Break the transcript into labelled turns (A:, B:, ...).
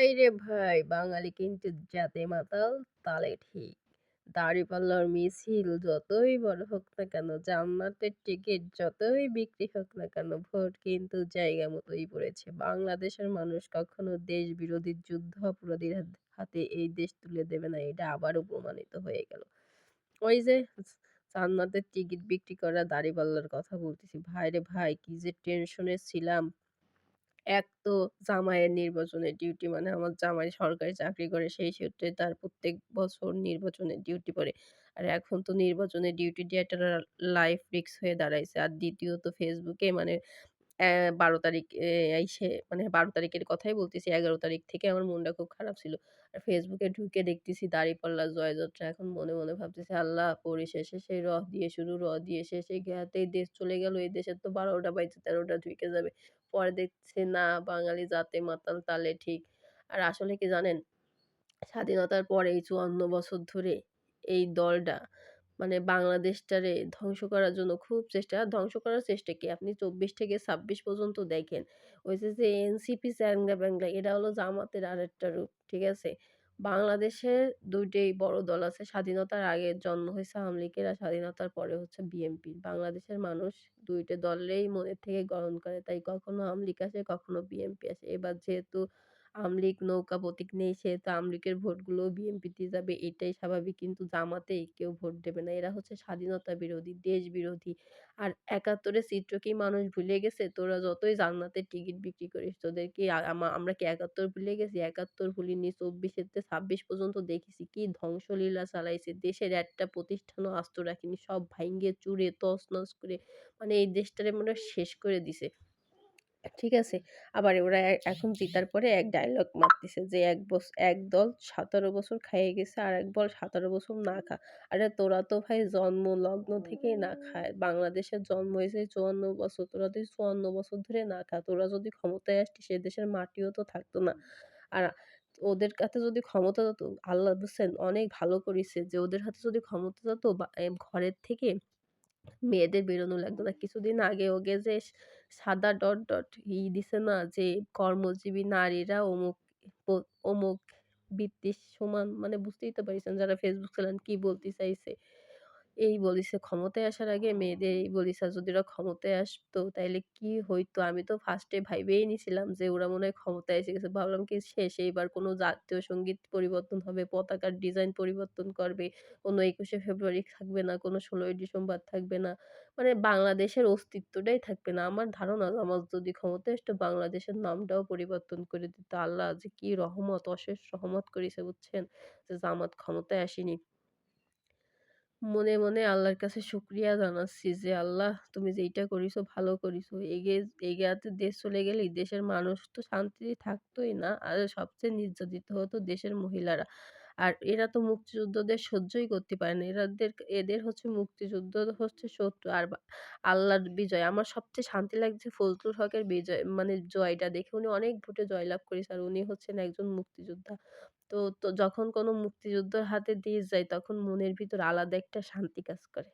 A: ভাইরে ভাই! বাঙালি কিন্তু জাতে মাতাল, তালে ঠিক। দাড়িপাল্লার মিছিল যতই বড় হোক না কেন, জান্নাতের টিকিট যতই বিক্রি হোক না কেন, ভোট কিন্তু জায়গা মতোই পড়েছে। বাংলাদেশের মানুষ কখনো দেশবিরোধী যুদ্ধাপরাধীর হাতে এই দেশ তুলে দেবে না। এটা আবারও প্রমাণিত হয়ে গেল। ওই যে জান্নাতের টিকিট বিক্রি করা দাড়িপাল্লার কথা বলতেছি। ভাইরে ভাই! কি যে টেনশনে ছিলাম। এক তো জামাইয়ের নির্বাচনের ডিউটি মানে আমার জামাই সরকারি চাকরি করে সেই সূত্রে তার প্রত্যেক বছর নির্বাচনের ডিউটি পড়ে। আর এখন তো নির্বাচনের ডিউটি দিয়ে একটা লাইফ রিস্ক হয়ে দাঁড়াইছে। আর দ্বিতীয়ত ফেসবুকে মানে ১২ তারিখ আইসে মানে ১২ তারিখের কথাই বলতেছি। ১১ তারিখ থেকে আমার মনটা খুব খারাপ ছিল। আর ফেসবুকে ঢুকে দেখতেছি দাঁড়িপাল্লার জয়যাত্রা। এখন মনে, মনে ভাবতেছি আল্লাহ পরিশেষে সেই দিয়ে শুরু, দিয়ে শেষ এই জ্ঞাতেই দেশ চলে গেল। এই দেশের তো ১২ টা বাইজে ১৩ টা ঢুইকে যাবে। পরে দেখছি না বাঙালি জাতে মাতাল তালে ঠিক। আর আসলে কি জানেন? স্বাধীনতার পরে এই ৫৪ বছর ধরে এই দলটা মানে বাংলাদেশটারে ধ্বংস করার জন্য খুব চেষ্টা আর ধ্বংস করার চেষ্টা কি আপনি ২৪ থেকে ২৬ পর্যন্ত দেখেন। ওই যে এনসিপি চ্যাংড়া-ব্যাংড়া এরা হলো জামাতের আরেকটা রূপ। ঠিক আছে? বাংলাদেশের ২ টেই বড় দল আছে। স্বাধীনতার আগে জন্ম হইছে আওয়ামী লীগের আর স্বাধীনতার পরে হচ্ছে বিএনপির। বাংলাদেশের মানুষ ২ টা দলেই মনের থেকে গ্রহণ করে। তাই কখনো আওয়ামী লীগ আসে, কখনো বিএনপি আসে। এবার যেহেতু আওয়ামী লীগ নৌকা প্রতীক নেই সেহেতু আওয়ামী লীগের ভোটগুলোও বিএনপিতে যাবে এটাই স্বাভাবিক। কিন্তু জামাতে কেউ ভোট দেবে না। এরা হচ্ছে স্বাধীনতা বিরোধী, দেশ বিরোধী। আর ৭১ এর চিত্র কি মানুষ ভুলে গেছে? তোরা যতই জান্নাতের টিকিট বিক্রি করিস তোদের কি আমরা কি ৭১ ভুলে গেছি? ৭১ ভুলিনি ২৪ থেকে ২৬ পর্যন্ত দেখেছি কি ধ্বংসলীলা চালাইছে। দেশের একটা প্রতিষ্ঠানও আস্ত রাখেনি। সব ভাইঙ্গে চুরে তছনছ করে মানে এই দেশটারে মনে হয় শেষ করে দিছে। ঠিক আছে? আবার ওরা এখন জিতার পরে এক ডায়ালগ মারতেছে যে এক দল ১৭ বছর খাইয়ে গেছে আরেক দল ১৭ বছর না খা। আরে তোরা তো ভাই জন্ম লগ্ন থেকেই না খায়। বাংলাদেশের জন্ম হইছে ৫৪ বছর। তোরা তো ৫৪ বছর ধরে না খা। তোরা যদি ক্ষমতায় আসতি সে দেশের মাটিও তো থাকতো না। আর ওদের কাছে যদি ক্ষমতা যেত আল্লাহ বুঝছেন অনেক ভালো করিছে যে ওদের হাতে যদি ক্ষমতা যেত বা ঘরের থেকে মেয়েদের বেরোনো লাগতো না। কিছুদিন আগে ওকে যে সাদা দিছে না যে কর্মজীবী নারীরা প অমুক বৃত্তির সমান মানে বুঝতেই তো পারছেন যারা ফেসবুক চালান কি বলতে চাইছে। এই বলিছে ক্ষমতায় আসার আগে মেয়েদের এই বলিছে যদি ওরা ক্ষমতায় আসতো তাইলে কি হইতো? আমি তো ফার্স্ট এ ভাইবেই নিছিলাম যে ওরা মনে হয় ক্ষমতায় এসে গেছে। ভাবলাম কি শেষ এইবার কোনো জাতীয় সঙ্গীত পরিবর্তন হবে, পতাকার ডিজাইন পরিবর্তন করবে। কোনো ২১শে ফেব্রুয়ারি থাকবে না, কোনো ১৬ই ডিসেম্বর থাকবে না। মানে বাংলাদেশের অস্তিত্বটাই থাকবে না। আমার ধারণা জামাত যদি ক্ষমতায় আসতো বাংলাদেশের নামটাও পরিবর্তন করে দিত। আল্লাহ যে কি রহমত, অশেষ রহমত করিছে বুঝছেন? যে জামাত ক্ষমতায় আসেনি। মনে, মনে আল্লাহর কাছে শুকরিয়া জানাচ্ছি যে, "আল্লাহ তুমি যেইটা করিছো ভালো করিছো। এগিয়াতে দেশ চলে গেলেই দেশের মানুষ তো শান্তিতে থাকতই না। আর সবচেয়ে নির্যাতিত হতো দেশের মহিলারা। আর এরা তো মুক্তিযোদ্ধাদের সহ্যই করতে পারে না। এদের হচ্ছে মুক্তিযুদ্ধ হচ্ছে শত্রু। আর আল্লাহর বিজয়। আমার সবচেয়ে শান্তি লাগছে ফজলুল হকের বিজয় মানে জয়টা দেখে। উনি অনেক ভোটে জয়লাভ করেছে। আর উনি হচ্ছেন একজন মুক্তিযোদ্ধা। তো যখন কোনো মুক্তিযোদ্ধার হাতে দেশ যায় তখন মনের ভিতর আলাদা একটা শান্তি কাজ করে।